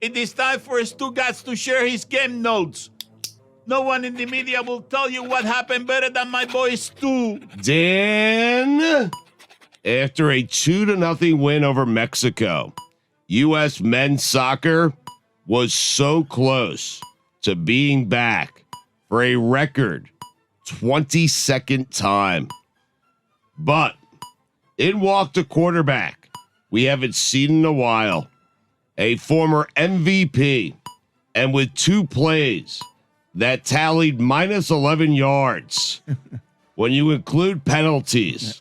it is time for Stugotz to share his game notes. No one in the media will tell you what happened better than my boy Stu. Dan, after a 2-0 win over Mexico, U.S. men's soccer was so close to being back for a record 22nd time. But in walked a quarterback we haven't seen in a while, a former MVP, and with 2 plays that tallied minus 11 yards when you include penalties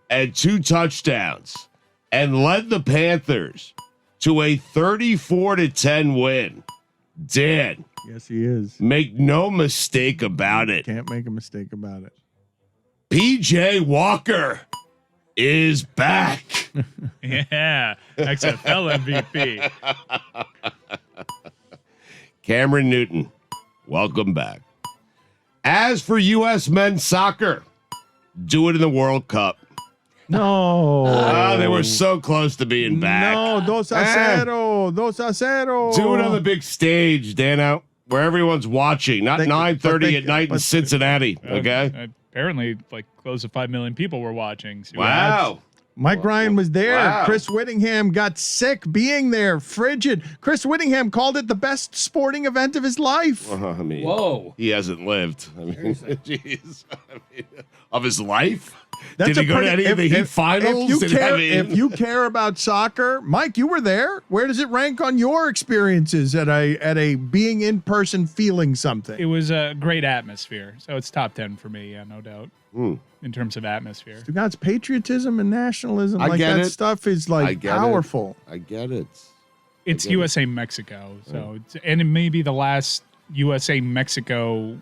and 2 touchdowns, and led the Panthers to a 34-10 win. Dan, Yes, he is. make no mistake about it. Can't make a mistake about it. PJ Walker is back. Yeah, XFL MVP. Cameron Newton, welcome back. As for U.S. men's soccer, do it in the World Cup. No. They were so close to being back. No, 2-0. 2-0. Do it on the big stage, Dano, where everyone's watching, not 9:30 at night in Cincinnati. Okay. Apparently, like close to 5 million people were watching. So Wow. Mike Ryan was there. Wow. Chris Whittingham got sick being there. Frigid. Chris Whittingham called it the best sporting event of his life. I mean, Whoa. he hasn't lived. I mean, jeez. I mean, of his life? That's Did he a go to pretty- any of the Heat finals? If you care about soccer, Mike, you were there. Where does it rank on your experiences at a being in person feeling something? It was a great atmosphere. So it's top 10 for me, yeah, no doubt. In terms of atmosphere. God's patriotism and nationalism, I like get that it. stuff is I like get powerful. I get it. It's USA Mexico. So and it may be the last USA Mexico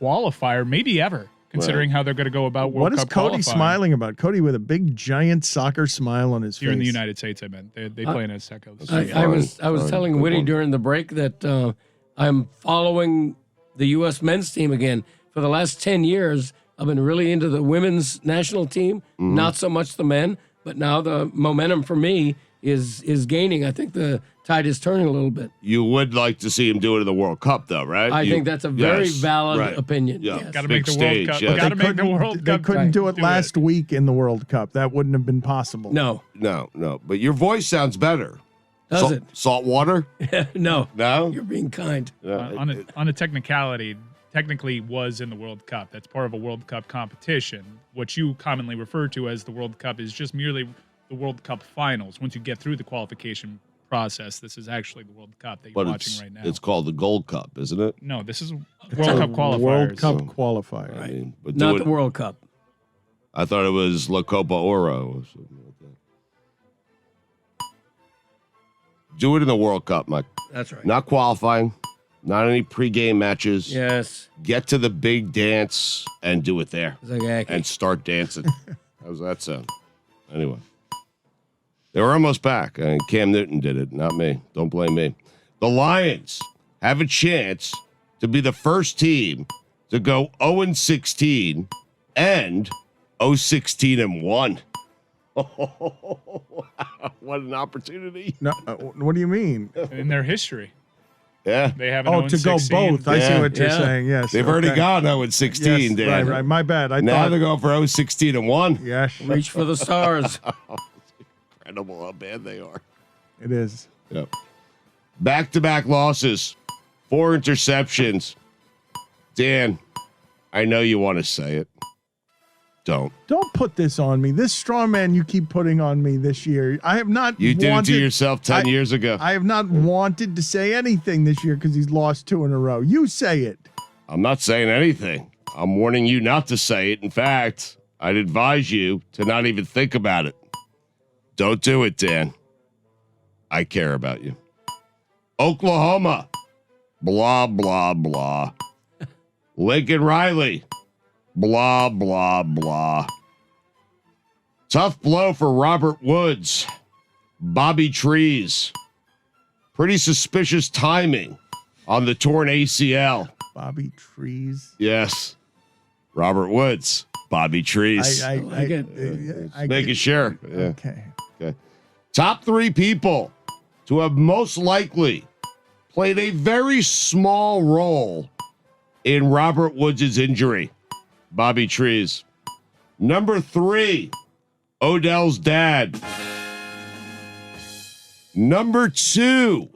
qualifier, maybe ever, considering how they're going to go about World What is Cup Cody qualifying. smiling about? Cody with a big giant soccer smile on his Here face. in the United States, I meant. They play in Aztecos. I was Fine. telling Good Whitty one. during the break that I'm following the U.S. men's team again. For the last 10 years, I've been really into the women's national team, not so much the men, but now the momentum for me is gaining. I think the tide is turning a little bit. You would like to see him do it in the World Cup, though, right? I You- think that's a very Yes, valid right. opinion. Yeah. Yes. Got to Big make the stage, World Cup. yes. Got to make the World They Cup. couldn't do it Do last week in the World Cup. That wouldn't have been possible. No. No. But your voice sounds better. Does it? Salt water? No. No? You're being kind. On a technicality, technically was in the World Cup. That's part of a World Cup competition. What you commonly refer to as the World Cup is just merely the World Cup finals. Once you get through the qualification process, this is actually the World Cup that you're But watching right now. it's called the Gold Cup, isn't it? No, this is It's World a Cup qualifiers. World Cup qualifier. I mean, but Not do the it, World Cup. I thought it was La Copa Oro or something like that. Do it in the World Cup, Mike. That's right. Not qualifying, not any pregame matches. Yes. Get to the big dance and do it there. Exactly. And start dancing. How's that sound? Anyway. They were almost back. I mean, Cam Newton did it, not me. Don't blame me. The Lions have a chance to be the first team to go 0-16 and 0-16-1. What an opportunity. No, what do you mean? in their history. Yeah. They haven't Oh, to go 16. both. I Yeah. see what you're Yeah. saying. Yes. They've already okay. gone 0-16, Yes, Dan. right. My bad. I Now thought. they're going for 0-16-1. Yes, Reach for the stars. Incredible how bad they are. it is. Yep. Back-to-back losses, 4 interceptions. Dan, I know you want to say it. Don't. Don't put this on me. This straw man you keep putting on me this year. I have not. You did wanted, it to yourself 10 years ago. I have not wanted to say anything this year because he's lost 2 in a row. You say it. I'm not saying anything. I'm warning you not to say it. In fact, I'd advise you to not even think about it. Don't do it, Dan. I care about you. Oklahoma. Blah, blah, blah. Lincoln Riley. Blah, blah, blah. Tough blow for Robert Woods. Bobby Trees. Pretty suspicious timing on the torn ACL. Bobby Trees. Yes. Robert Woods. Bobby Trees. I Making sure. Yeah. Okay. Okay. Top 3 people to have most likely played a very small role in Robert Woods' injury. Bobby Trees. Number 3, Odell's dad. Number 2,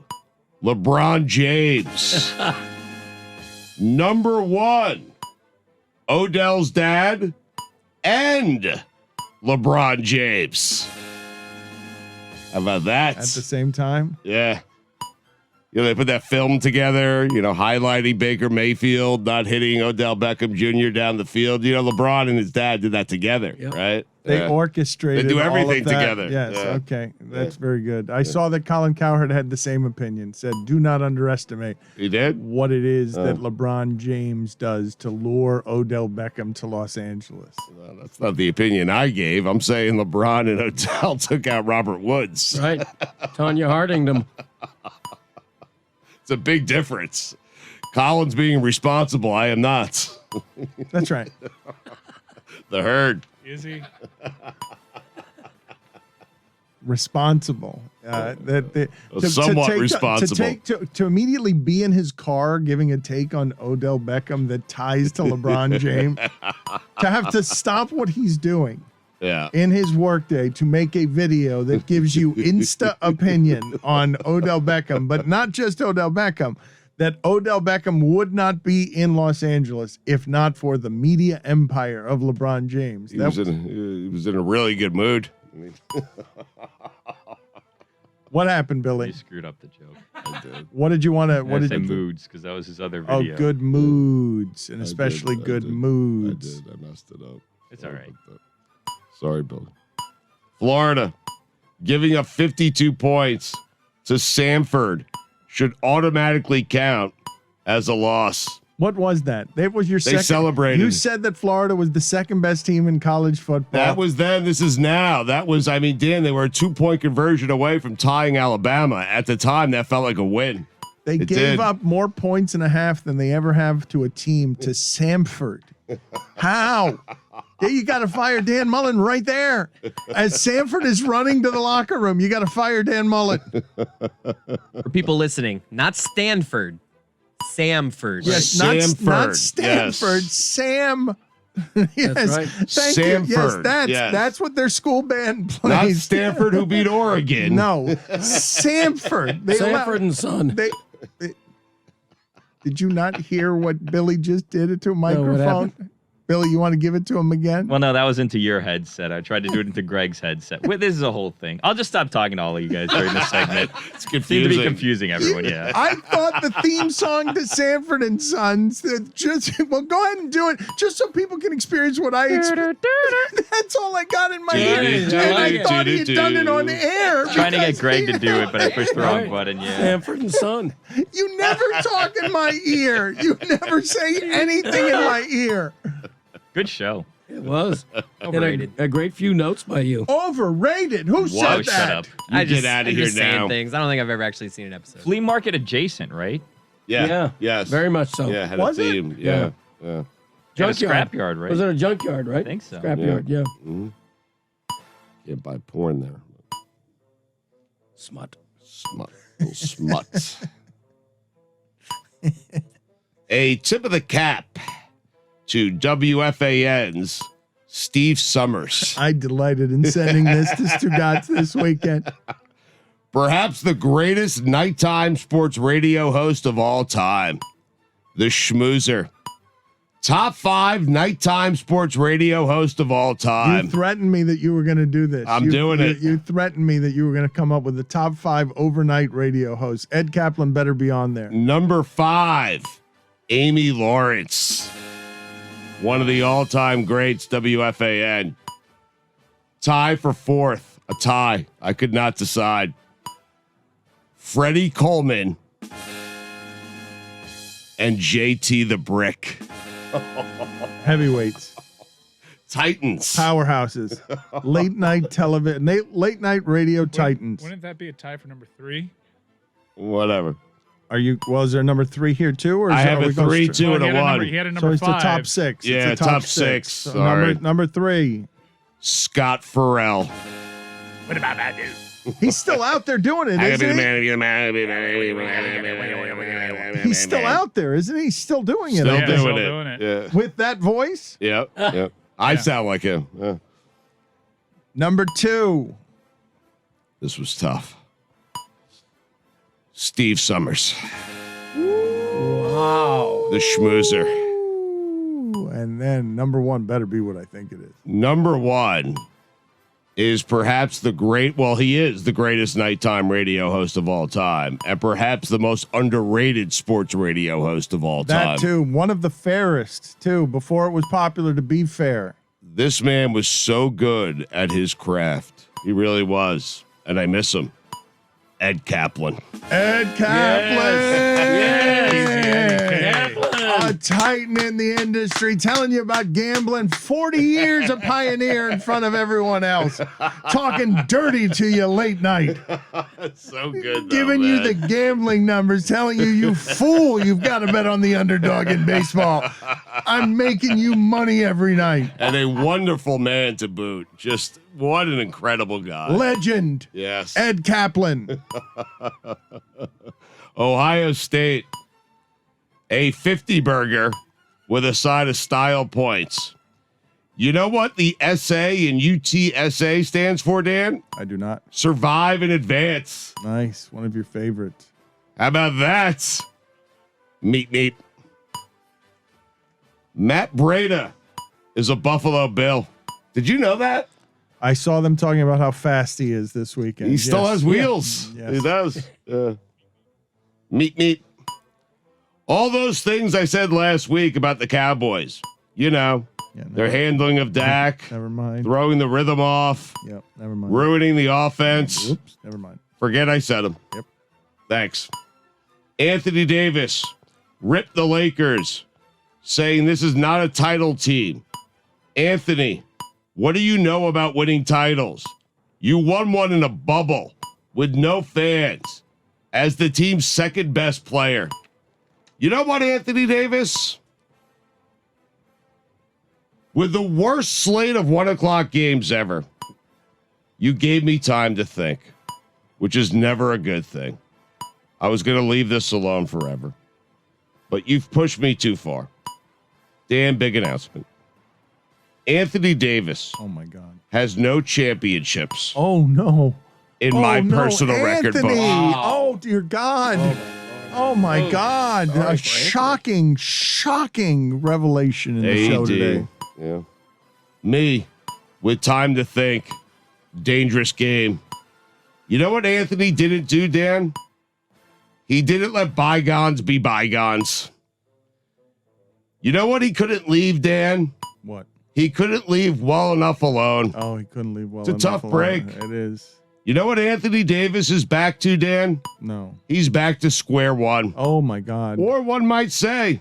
LeBron James. Number 1, Odell's dad and LeBron James. How about that? At the same time? Yeah. They put that film together, highlighting Baker Mayfield not hitting Odell Beckham Jr. down the field. LeBron and his dad did that together, right? They orchestrated. They do all of everything that. together. Yes. Yeah. Okay. That's very good. I saw that Colin Cowherd had the same opinion. Said, do not underestimate He did? what it is that LeBron James does to lure Odell Beckham to Los Angeles. Well, that's not the opinion I gave. I'm saying LeBron and Odell took out Robert Woods. Right. Tanya Harding them. It's a big difference. Colin's being responsible. I am not. That's right. The herd. Is he? Responsible. Somewhat responsible. To immediately be in his car giving a take on Odell Beckham that ties to LeBron James. To have to stop what he's doing. Yeah. In his workday to make a video that gives you insta opinion on Odell Beckham, but not just Odell Beckham, that Odell Beckham would not be in Los Angeles if not for the media empire of LeBron James. He was in a really good mood. What happened, You Billy? screwed up the joke. I did. What did you want to? What I did said you? moods because that was his other Oh, video. good moods, and I especially did, I good did. moods. I messed it up. It's all right. Sorry, Billy. Florida giving up 52 points to Samford should automatically count as a loss. What was that? That was your They second. celebrated. You said that Florida was the second best team in college football. That was then. This is now. That was, Dan, they were a 2-point conversion away from tying Alabama. At the time, that felt like a win. They It gave did. up more points and a half than they ever have to a team to Samford. How? Yeah, you got to fire Dan Mullen right there. As Samford is running to the locker room, you got to fire Dan Mullen. For people listening, not Stanford, Samford. Yes, Samford, not Stanford, yes. Sam. Yes, That's right. thank you. Yes, Samford, yes. that's what their school band plays. Not Stanford, who beat Oregon. No, Samford. They Sanford and Son. They, did you not hear what Billy just did to a what microphone? happened? Billy, you want to give it to him again? Well, no, that was into your headset. I tried to do it into Greg's headset. Wait, this is a whole thing. I'll just stop talking to all of you guys during this segment. It's Seemed to confusing. be confusing everyone, yeah. I thought the theme song to Sanford and Sons well, go ahead and do it just so people can experience what I experienced. That's all I got in my head. And I thought he had done it on air. Trying to get because Greg to do it, but I pushed the wrong Right. button, yeah. Sanford and Son. You never talk in my ear. You never say anything in my ear. Good show. It was. Overrated. And a great few notes by you. Overrated. Who Oh, said shut that? up. You get out of I'm here just now. saying things. I don't think I've ever actually seen an episode. Flea market adjacent, right? Yeah. Yes. Very much so. Yeah. Had Was a it? theme. Yeah. Yeah. Yeah, a Junkyard. scrapyard, right? Was it a junkyard, right? I think so. Scrapyard, yeah. Can't buy porn there. Smut. Smut. Little smut. A tip of the cap to WFAN's Steve Summers. I delighted in sending this to Stugotz this weekend. Perhaps the greatest nighttime sports radio host of all time. The Schmoozer. Top 5 nighttime sports radio host of all You time. threatened me that you were going to do this. I'm doing it. You threatened me that you were going to come up with the top 5 overnight radio hosts. Ed Kaplan better be on there. Number 5, Amy Lawrence. One of the all-time greats, WFAN. Tie for 4th. A tie. I could not decide. Freddie Coleman and JT the Brick. Heavyweights, Titans. powerhouses, late night television, late night radio titans. Wouldn't that be a tie for number 3? Whatever. Are you? Well, is there number 3 here too, or is I there, have are a we going 3, straight- 2, and he a had a 1. number, he had a So number it's 5. the top 6. Yeah, it's the top top six. So Sorry. number 3. Scott Farrell. What about that dude? He's still out there doing it, isn't he? He's still out there, isn't he? He's still doing it. Still I think. doing doing it. it. Yeah. With that voice. Yep. Yep. I sound like him. Number 2. This was tough. Steve Summers, Wow. the schmoozer. Ooh, and then number 1 better be what I think it is. Number 1 is perhaps he is the greatest nighttime radio host of all time, and perhaps the most underrated sports radio host of all time. That too. One of the fairest too, before it was popular to be fair. This man was so good at his craft. He really was. And I miss him. Ed Kaplan. Ed Kaplan. Yes. A titan in the industry, telling you about gambling. 40 years a pioneer in front of everyone else. Talking dirty to you late night. So good. Giving you the gambling numbers, telling you, you fool, you've got to bet on the underdog in baseball. I'm making you money every night. And a wonderful man to boot. Just what an incredible guy. Legend. Yes. Ed Kaplan. Ohio State. A 50 burger with a side of style points. You know what the SA in UTSA stands for, Dan? I do not. Survive in advance. Nice. One of your favorites. How about that? Meat. Matt Breida is a Buffalo Bill. Did you know that? I saw them talking about how fast he is this weekend. He still Yes. has wheels. Yes. He does. Meat. All those things I said last week about the Cowboys. You know, Yeah, their handling of Dak, Never mind. throwing the rhythm off, Yep. Never mind. ruining the offense. Oops. Never mind. Forget I said them. Yep. Thanks. Anthony Davis ripped the Lakers, saying this is not a title team. Anthony, what do you know about winning titles? You won one in a bubble with no fans as the team's second best player. You know what, Anthony Davis? With the worst slate of 1 o'clock games ever, you gave me time to think, which is never a good thing. I was going to leave this alone forever, but you've pushed me too far. Damn big announcement. Anthony Davis Oh my God. has no championships Oh no. in Oh, my no. personal record Anthony. book. Oh dear God. Oh my God. A shocking revelation in the show today. Yeah. Me, with time to think, dangerous game. You know what Anthony didn't do, Dan? He didn't let bygones be bygones. You know what he couldn't leave, Dan? What? He couldn't leave well enough alone. Oh, he couldn't leave well It's a enough tough alone. break. It is. You know what Anthony Davis is back to, Dan? No. He's back to square one. Oh my God. Or one might say,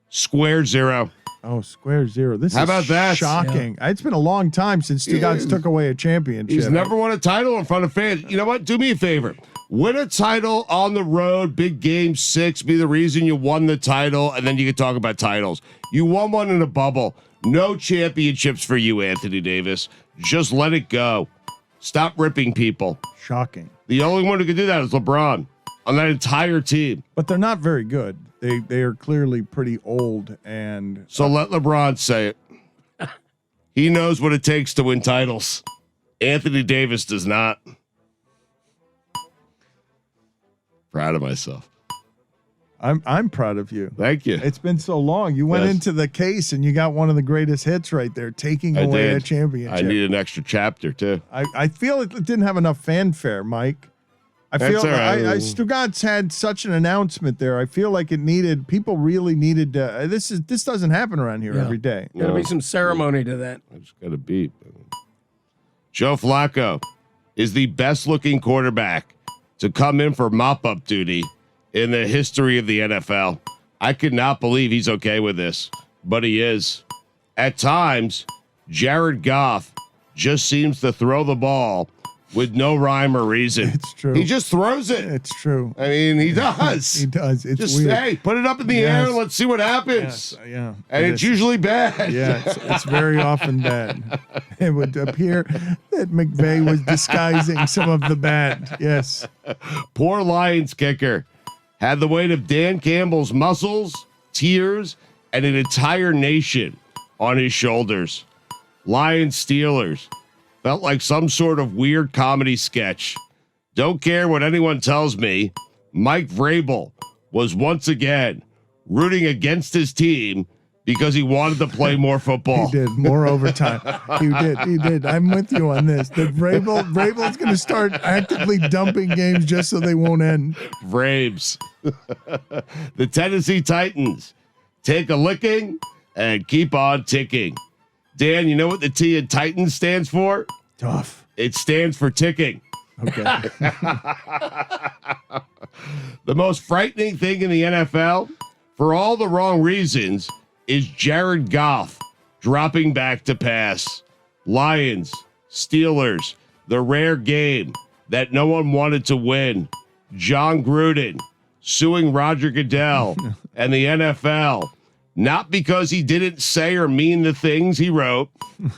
square zero. Oh, square zero. This How is about that? shocking. It's been a long time since Stugotz took away a championship. He's never won a title in front of fans. You know what? Do me a favor. Win a title on the road, big game 6, be the reason you won the title, and then you can talk about titles. You won one in a bubble. No championships for you, Anthony Davis. Just let it go. Stop ripping people. Shocking. The only one who can do that is LeBron on that entire team. But they're not very good. They are clearly pretty old and So let LeBron say it. He knows what it takes to win titles. Anthony Davis does not. Proud of myself. I'm proud of you. Thank you. It's been so long. You went Yes. into the case and you got one of the greatest hits right there, taking I away a did. championship. I need an extra chapter too. I feel it didn't have enough fanfare, Mike. I That's feel all right. Stugotz had such an announcement there. I feel like it needed people really needed to, this doesn't happen around here Yeah. every day. Gotta be some ceremony to that. I just got a beep. Joe Flacco is the best looking quarterback to come in for mop up duty in the history of the NFL. I could not believe he's okay with this, but he is. At times, Jared Goff just seems to throw the ball with no rhyme or reason. It's true. He just throws it. It's true. I mean, he does. He does. It's Just weird. hey, put it up in the Yes. air and let's see what happens. Yes, yeah. And It it's is. usually bad. Yeah, it's very often bad. It would appear that McVay was disguising some of the bad. Yes. Poor Lions kicker had the weight of Dan Campbell's muscles, tears, and an entire nation on his shoulders. Lions Steelers felt like some sort of weird comedy sketch. Don't care what anyone tells me. Mike Vrabel was once again rooting against his team because he wanted to play more football. He did more overtime. He did. I'm with you on this. That Vrabel's going to start actively dumping games just so they won't end. Braves. The Tennessee Titans take a licking and keep on ticking. Dan, you know what the T in Titans stands for? Tough. It stands for ticking. Okay. The most frightening thing in the NFL, for all the wrong reasons, is Jared Goff dropping back to pass. Lions, Steelers, the rare game that no one wanted to win. John Gruden suing Roger Goodell and the NFL, not because he didn't say or mean the things he wrote,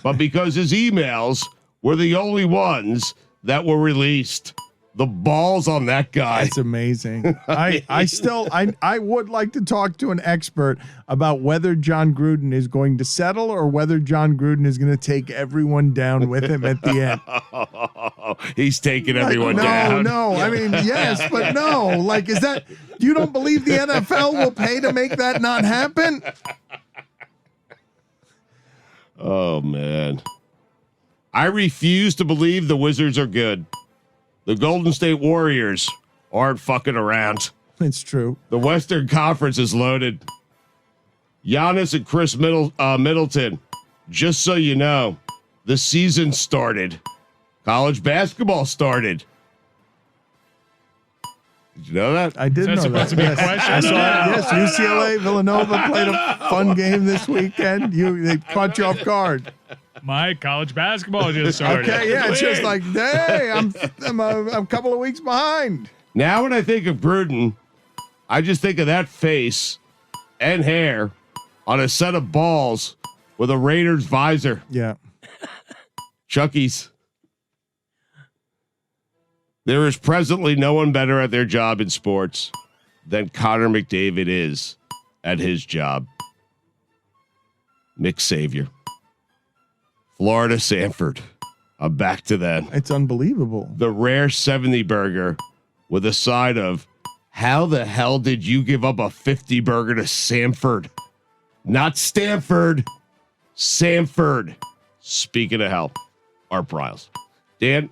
but because his emails were the only ones that were released. The balls on that guy. That's amazing. I would like to talk to an expert about whether John Gruden is going to settle or whether John Gruden is going to take everyone down with him at the end. He's taking everyone down. No. I mean, yes, but no. Like, is that, you don't believe the NFL will pay to make that not happen? Oh, man. I refuse to believe the Wizards are good. The Golden State Warriors aren't fucking around. It's true. The Western Conference is loaded. Giannis and Chris Middleton, just so you know, the season started. College basketball started. Did you know that? I did Is that know that. supposed to be a Yes. question? I saw it. Yes, UCLA, Villanova played a fun game this weekend. They caught you off guard. My college basketball just started. Okay, yeah, it's just Wait. like, hey, I'm a couple of weeks behind. Now when I think of Gruden, I just think of that face and hair on a set of balls with a Raiders visor. Yeah. Chucky's. There is presently no one better at their job in sports than Connor McDavid is at his job. Mick Savior. Florida Sanford. I'm back to that. It's unbelievable. The rare 70 burger with a side of, how the hell did you give up a 50 burger to Sanford? Not Stanford. Sanford. Speaking of hell, Art Briles. Dan,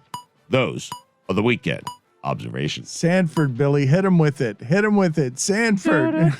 those are the weekend observations. Sanford, Billy, hit him with it. Hit him with it. Sanford.